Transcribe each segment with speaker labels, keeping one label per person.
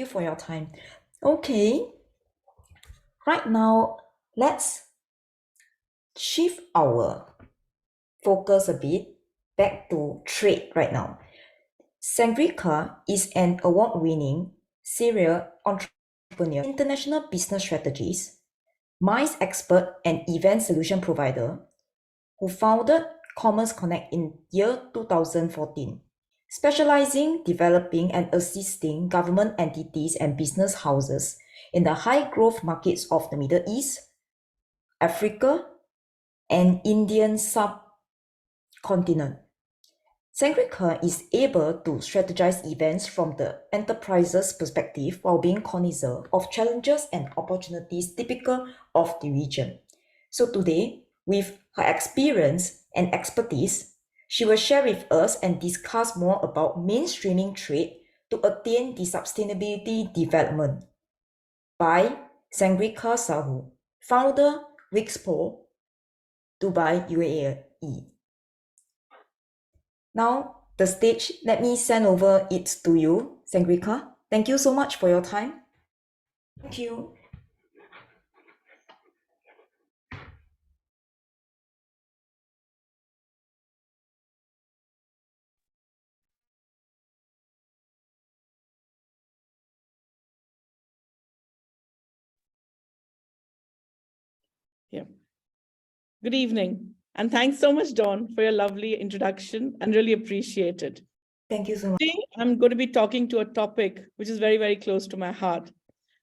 Speaker 1: you for your time. Okay, right now, let's shift our focus a bit back to trade right now. Sagarika is an award-winning serial entrepreneur, international business strategist, MICE expert and event solution provider who founded Commerce Connect in year 2014, specializing developing and assisting government entities and business houses in the high-growth markets of the Middle East, Africa, and Indian subcontinent. Sagarika is able to strategize events from the enterprise's perspective while being cognizant of challenges and opportunities typical of the region. So today, with her experience and expertise, she will share with us and discuss more about mainstreaming trade to attain the sustainability development by Sagarika Sahoo, founder WXPO, Dubai, UAE. Now, the stage, let me send over it to you, Sagarika. Thank you so much for your time. Thank you.
Speaker 2: Yeah. Good evening. And thanks so much, Dawn, for your lovely introduction and really appreciate it.
Speaker 1: Thank you so much.
Speaker 2: Today, I'm going to be talking to a topic which is very, very close to my heart.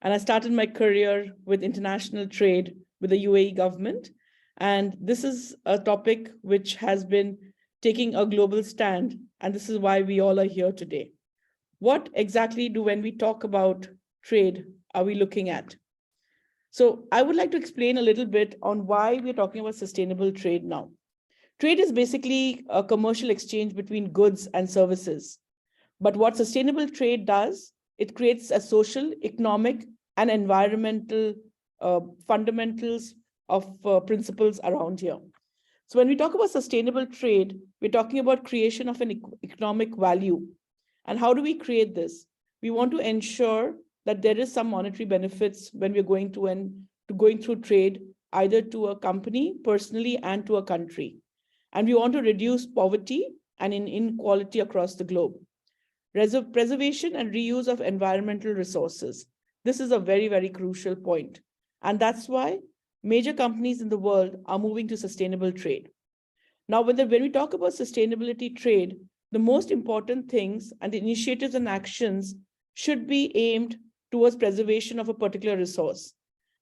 Speaker 2: And I started my career with international trade with the UAE government. And this is a topic which has been taking a global stand. And this is why we all are here today. What exactly when we talk about trade, are we looking at? So I would like to explain a little bit on why we're talking about sustainable trade now. Trade is basically a commercial exchange between goods and services. But what sustainable trade does, it creates a social, economic, and environmental fundamentals of principles around here. So when we talk about sustainable trade, we're talking about creation of an economic value. And how do we create this? We want to ensure that there is some monetary benefits when we're going through trade, either to a company personally and to a country. And we want to reduce poverty and inequality across the globe. Preservation and reuse of environmental resources. This is a very, very crucial point. And that's why major companies in the world are moving to sustainable trade. Now, when we talk about sustainability trade, the most important things and the initiatives and actions should be aimed towards preservation of a particular resource.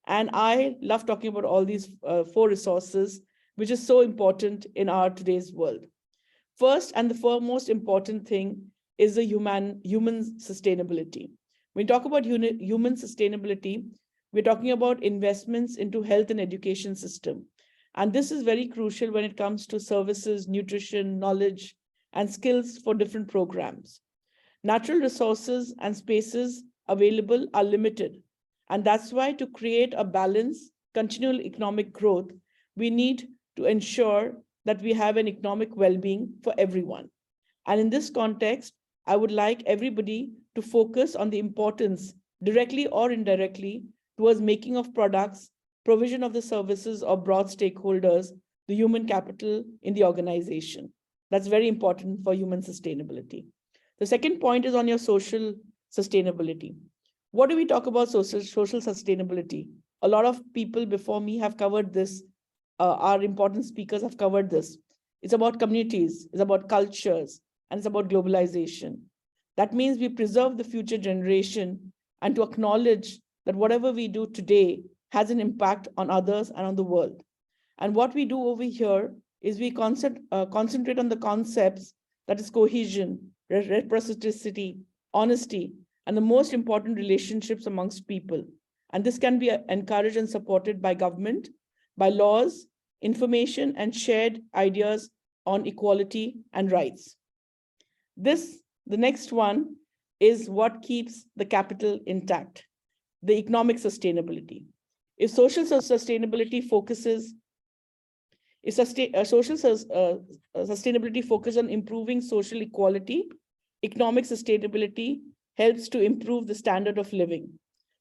Speaker 2: And I love talking about all these 4 resources, which is so important in our today's world. First, and the foremost important thing is the human sustainability. When we talk about human sustainability, we're talking about investments into health and education system. And this is very crucial when it comes to services, nutrition, knowledge, and skills for different programs. Natural resources and spaces available are limited. And that's why to create a balanced, continual economic growth, we need to ensure that we have an economic well-being for everyone. And in this context, I would like everybody to focus on the importance, directly or indirectly, towards making of products, provision of the services of broad stakeholders, the human capital in the organization. That's very important for human sustainability. The second point is on your social sustainability. What do we talk about social sustainability? A lot of people before me have covered this. Our important speakers have covered this. It's about communities, it's about cultures, and it's about globalization. That means we preserve the future generation and to acknowledge that whatever we do today has an impact on others and on the world. And what we do over here is we concentrate on the concepts that is cohesion, reciprocity, honesty, and the most important relationships amongst people. And this can be encouraged and supported by government, by laws, information, and shared ideas on equality and rights. The next one is what keeps the capital intact, the economic sustainability. If social sustainability focuses, sustainability focus on improving social equality, economic sustainability helps to improve the standard of living.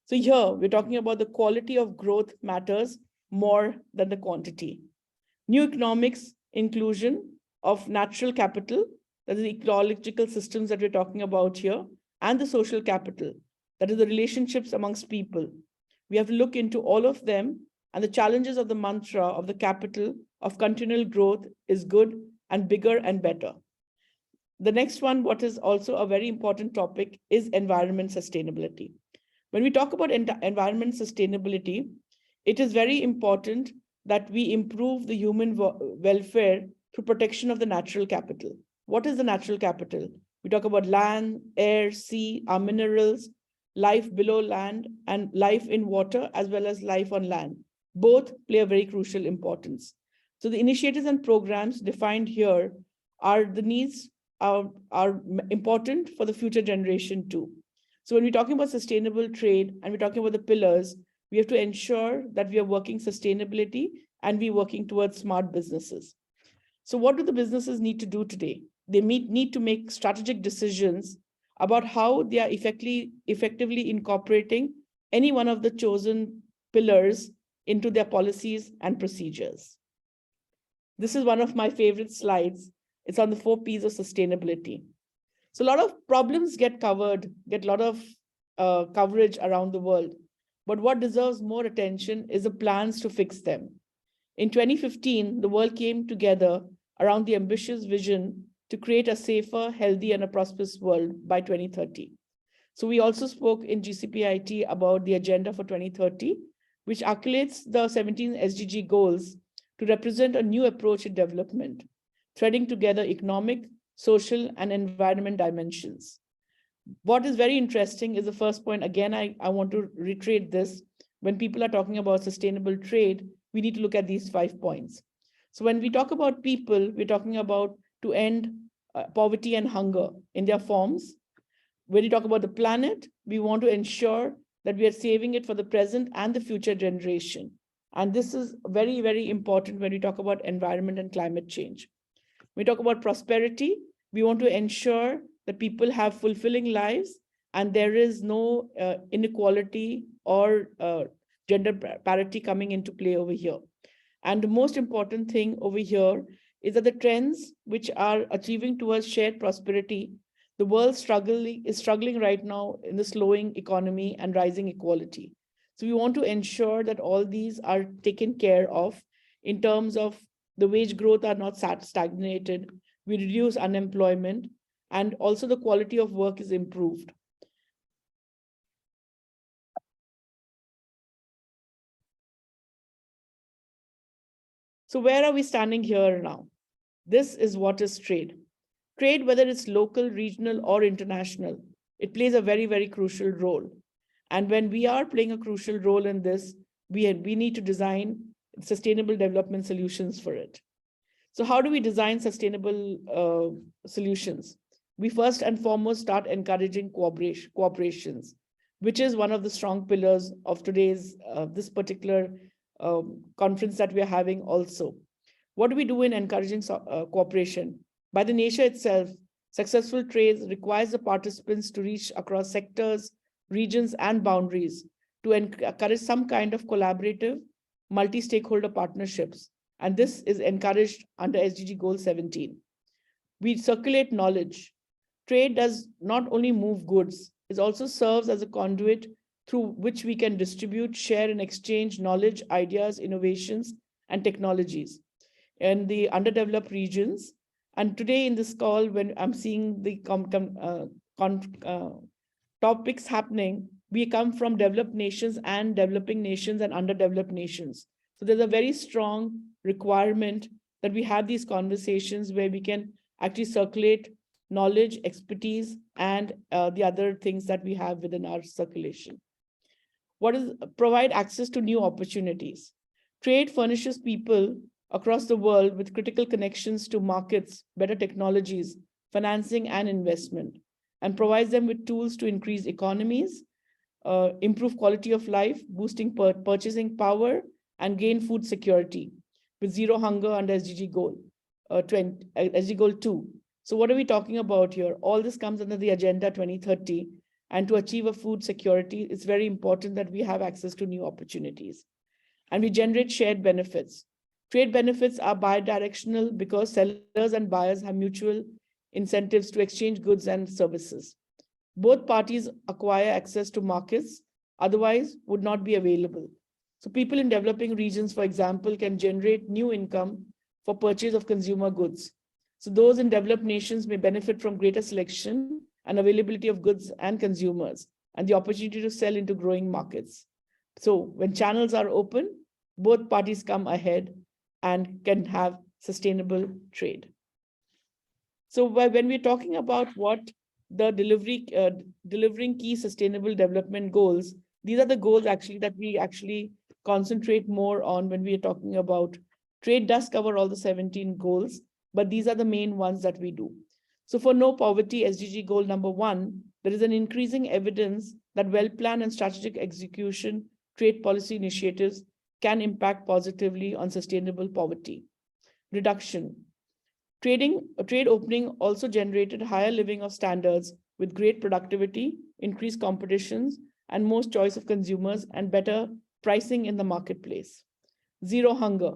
Speaker 2: So here we're talking about the quality of growth matters more than the quantity. New economics inclusion of natural capital, that is the ecological systems that we're talking about here, and the social capital, that is the relationships amongst people. We have to look into all of them, and the challenges of the mantra of the capital of continual growth is good and bigger and better. The next one, what is also a very important topic, is environment sustainability. When we talk about environment sustainability, it is very important that we improve the human welfare through protection of the natural capital. What is the natural capital? We talk about land, air, sea, our minerals, life below land, and life in water, as well as life on land. Both play a very crucial importance. So the initiatives and programs defined here are the needs are important for the future generation too. So when we're talking about sustainable trade and we're talking about the pillars, we have to ensure that we are working sustainability and we're working towards smart businesses. So what do the businesses need to do today? They need to make strategic decisions about how they are effectively incorporating any one of the chosen pillars into their policies and procedures. This is one of my favorite slides. It's on the 4 P's of sustainability. So a lot of problems get a lot of coverage around the world. But what deserves more attention is the plans to fix them. In 2015, the world came together around the ambitious vision to create a safer, healthy, and a prosperous world by 2030. So we also spoke in GCPIT about the agenda for 2030, which articulates the 17 SDG goals to represent a new approach in development, threading together economic, social, and environment dimensions. What is very interesting is the first point. Again, I want to reiterate this. When people are talking about sustainable trade, we need to look at these 5 points. So when we talk about people, we're talking about to end poverty and hunger in their forms. When we talk about the planet, we want to ensure that we are saving it for the present and the future generation. And this is very, very important when we talk about environment and climate change. When we talk about prosperity, we want to ensure that people have fulfilling lives and there is no inequality or gender parity coming into play over here. And the most important thing over here is that the trends which are achieving towards shared prosperity, the world is struggling right now in the slowing economy and rising equality. So we want to ensure that all these are taken care of in terms of the wage growth are not stagnated, we reduce unemployment, and also the quality of work is improved. So where are we standing here now? This is what is trade. Trade, whether it's local, regional, or international, it plays a very, very crucial role. And when we are playing a crucial role in this, we need to design sustainable development solutions for it. So how do we design sustainable solutions? We first and foremost start encouraging cooperations, which is one of the strong pillars of today's this particular conference that we are having also. What do we do in encouraging cooperation? By the nature itself, successful trade requires the participants to reach across sectors, regions, and boundaries to encourage some kind of collaborative, multi-stakeholder partnerships. And this is encouraged under SDG Goal 17. We circulate knowledge. Trade does not only move goods, it also serves as a conduit through which we can distribute, share, and exchange knowledge, ideas, innovations, and technologies in the underdeveloped regions. And today in this call, when I'm seeing the topics happening, we come from developed nations and developing nations and underdeveloped nations. So there's a very strong requirement that we have these conversations where we can actually circulate knowledge, expertise, and the other things that we have within our circulation. Provide access to new opportunities. Trade furnishes people across the world with critical connections to markets, better technologies, financing, and investment, and provides them with tools to increase economies, improve quality of life, boosting purchasing power, and gain food security with zero hunger under SDG goal, SDG goal 2. So what are we talking about here? All this comes under the Agenda 2030, And to achieve a food security, it's very important that we have access to new opportunities. And we generate shared benefits. Trade benefits are bidirectional because sellers and buyers have mutual incentives to exchange goods and services. Both parties acquire access to markets otherwise would not be available. So people in developing regions, for example, can generate new income for purchase of consumer goods. So those in developed nations may benefit from greater selection and availability of goods and consumers, and the opportunity to sell into growing markets. So when channels are open, both parties come ahead and can have sustainable trade. So when we're talking about what the delivering key sustainable development goals, these are the goals actually that we actually concentrate more on when we are talking about trade. Does cover all the 17 goals, but these are the main ones that we do. So for no poverty, SDG goal number 1, there is an increasing evidence that well-planned and strategic execution trade policy initiatives can impact positively on sustainable poverty reduction. Trade opening also generated higher living of standards with great productivity, increased competitions, and more choice of consumers and better pricing in the marketplace. Zero hunger.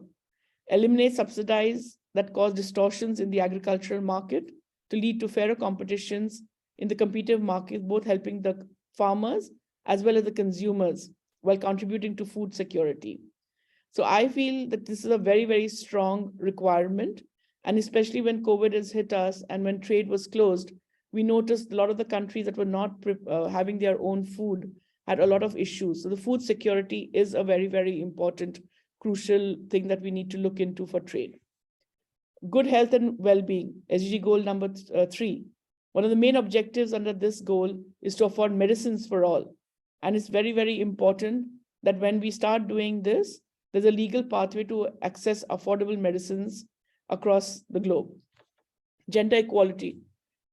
Speaker 2: Eliminate subsidies that cause distortions in the agricultural market to lead to fairer competitions in the competitive market, both helping the farmers as well as the consumers while contributing to food security. So I feel that this is a very, very strong requirement. And especially when COVID has hit us and when trade was closed, we noticed a lot of the countries that were not having their own food had a lot of issues. So the food security is a very, very important, crucial thing that we need to look into for trade. Good health and well-being, SDG goal number 3. One of the main objectives under this goal is to afford medicines for all. And it's very, very important that when we start doing this, there's a legal pathway to access affordable medicines across the globe. Gender equality.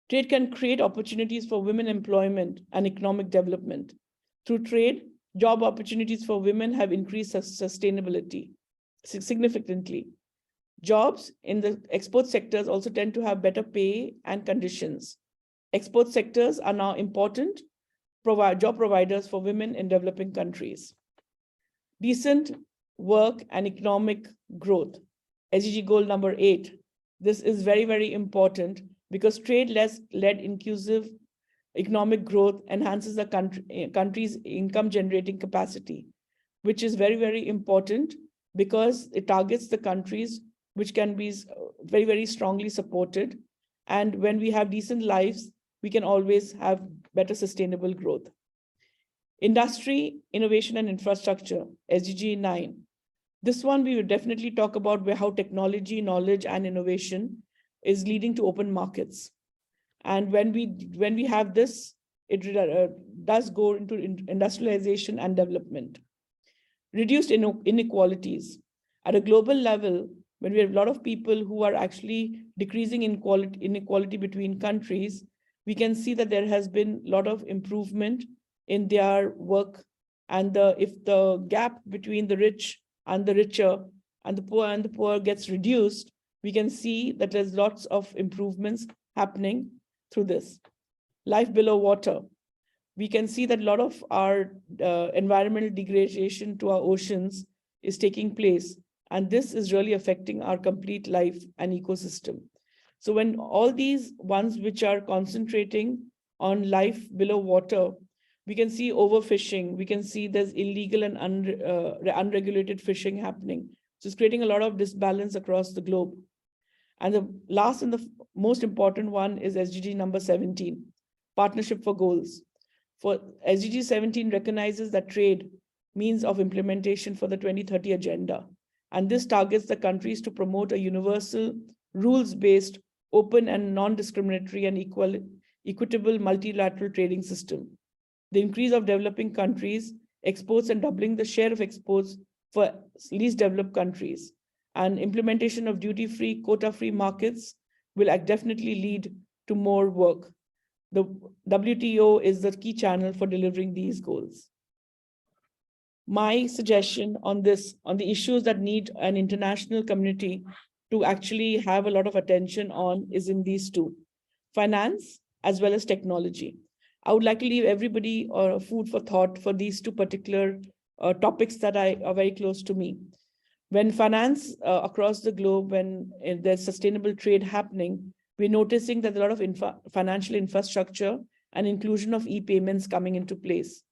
Speaker 2: Trade can create opportunities for women employment and economic development. Through trade, job opportunities for women have increased sustainability significantly. Jobs in the export sectors also tend to have better pay and conditions. Export sectors are now important job providers for women in developing countries. Decent work and economic growth. SDG goal number 8. This is very, very important because trade-led inclusive economic growth enhances the country's income generating capacity, which is very, very important because it targets the countries which can be very, very strongly supported. And when we have decent lives, we can always have better sustainable growth. Industry, innovation, and infrastructure, SDG 9. This one we will definitely talk about how technology, knowledge, and innovation is leading to open markets. And when we have this, it does go into industrialization and development. Reduced inequalities. At a global level, when we have a lot of people who are actually decreasing inequality between countries, we can see that there has been a lot of improvement in their work. And if the gap between the rich and the richer and the poor gets reduced, we can see that there's lots of improvements happening through this. Life below water. We can see that a lot of our environmental degradation to our oceans is taking place. And this is really affecting our complete life and ecosystem. So when all these ones which are concentrating on life below water, we can see overfishing, we can see there's illegal and unregulated fishing happening. So it's creating a lot of disbalance across the globe. And the last and the most important one is SDG number 17, Partnership for Goals. For SDG 17 recognizes that trade means of implementation for the 2030 agenda. And this targets the countries to promote a universal, rules-based, open and non-discriminatory and equitable multilateral trading system. The increase of developing countries, exports, and doubling the share of exports for least developed countries. And implementation of duty-free, quota-free markets will definitely lead to more work. The WTO is the key channel for delivering these goals. My suggestion on this, on the issues that need an international community to actually have a lot of attention on, is in these two: finance as well as technology. I would like to leave everybody food for thought for these two particular topics that are very close to me. When finance across the globe, when there's sustainable trade happening, we're noticing that a lot of financial infrastructure and inclusion of e-payments coming into place.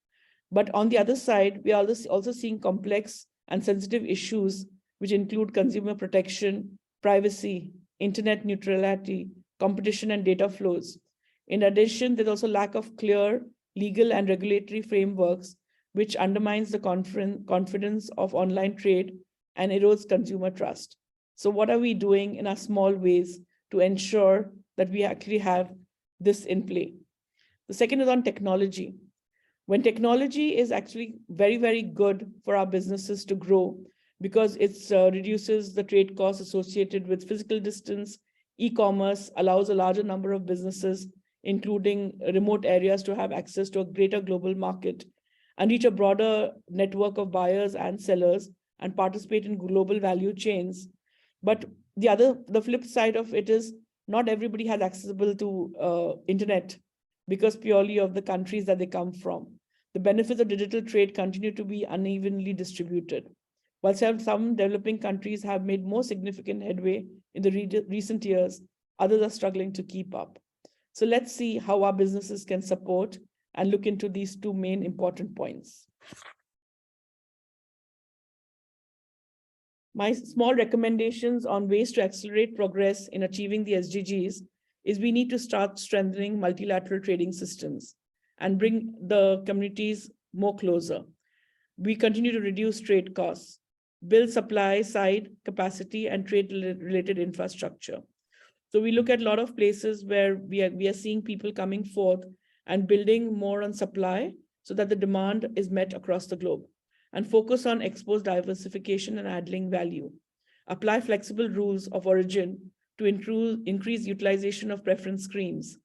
Speaker 2: But on the other side, we are also seeing complex and sensitive issues, which include consumer protection, privacy, internet neutrality, competition, and data flows. In addition, there's also lack of clear legal and regulatory frameworks, which undermines the confidence of online trade and erodes consumer trust. So what are we doing in our small ways to ensure that we actually have this in play? The second is on technology. When technology is actually very, very good for our businesses to grow because it reduces the trade costs associated with physical distance. E-commerce allows a larger number of businesses, including remote areas, to have access to a greater global market and reach a broader network of buyers and sellers and participate in global value chains. But the flip side of it is not everybody has accessible to internet because purely of the countries that they come from. The benefits of digital trade continue to be unevenly distributed. While some developing countries have made more significant headway in the recent years, others are struggling to keep up. So let's see how our businesses can support and look into these two main important points. My small recommendations on ways to accelerate progress in achieving the SDGs is we need to start strengthening multilateral trading systems and bring the communities more closer. We continue to reduce trade costs, build supply side capacity and trade related infrastructure. So we look at a lot of places where we are seeing people coming forth and building more on supply so that the demand is met across the globe, and focus on export diversification and adding value. Apply flexible rules of origin to increase utilization of preference schemes.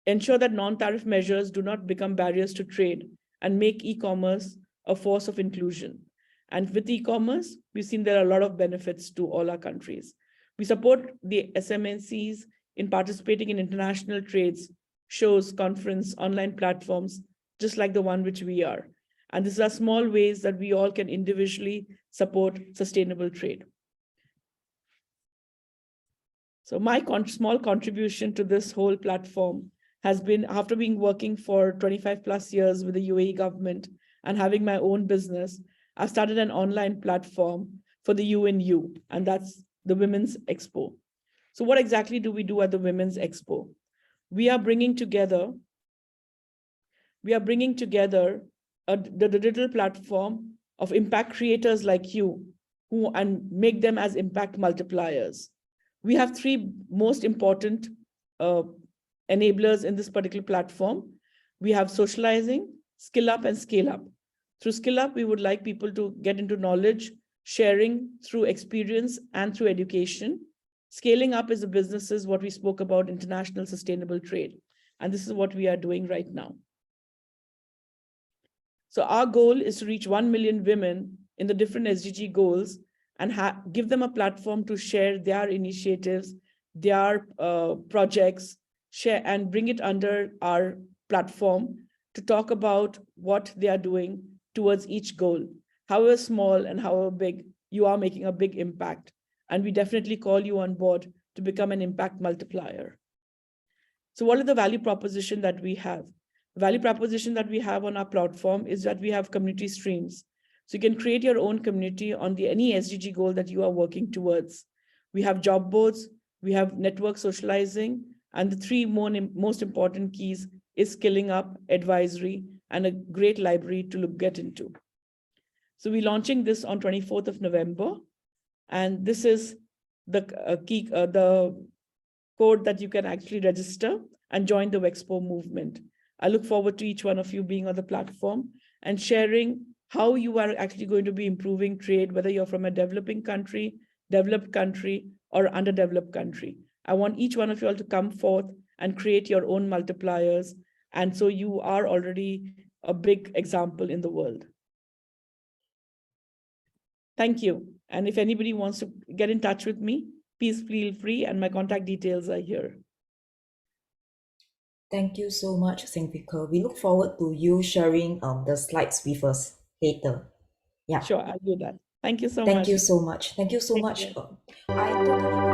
Speaker 2: Ensure that non-tariff measures do not become barriers to trade and make e-commerce a force of inclusion. And with e-commerce, we've seen there are a lot of benefits to all our countries. We support the MSMEs in participating in international trades, shows, conference, online platforms, just like the one which we are. And these are small ways that we all can individually support sustainable trade. So my small contribution to this whole platform has been, after being working for 25 plus years with the UAE government and having my own business, I've started an online platform for the UNU, and that's the Women's Expo. So what exactly do we do at the Women's Expo? We are bringing together the digital platform of impact creators like you, and make them as impact multipliers. We have three most important enablers in this particular platform. We have socializing, skill up, and scale up. Through skill up, we would like people to get into knowledge sharing through experience and through education. Scaling up is the businesses, what we spoke about, international sustainable trade. And this is what we are doing right now. So our goal is to reach 1 million women in the different SDG goals and give them a platform to share their initiatives, their projects, share and bring it under our platform to talk about what they are doing towards each goal. However small and however big, you are making a big impact. And we definitely call you on board to become an impact multiplier. So what is the value proposition that we have? The value proposition that we have on our platform is that we have community streams. So you can create your own community on any SDG goal that you are working towards. We have job boards, we have network socializing, and the three most important keys is skilling up, advisory, and a great library to get into. So we're launching this on 24th of November. And this is the the code that you can actually register and join the WXPO movement. I look forward to each one of you being on the platform and sharing how you are actually going to be improving trade, whether you're from a developing country, developed country, or underdeveloped country. I want each one of you all to come forth and create your own multipliers. And so you are already a big example in the world. Thank you. And if anybody wants to get in touch with me, please feel free, and my contact details are here.
Speaker 1: Thank you so much, Sagarika. We look forward to you sharing the slides with us later. Yeah.
Speaker 2: Sure, I'll do that. Thank you so
Speaker 1: Thank you
Speaker 2: much.
Speaker 1: so much. Thank you so
Speaker 2: Take
Speaker 1: much.
Speaker 2: care.
Speaker 1: I totally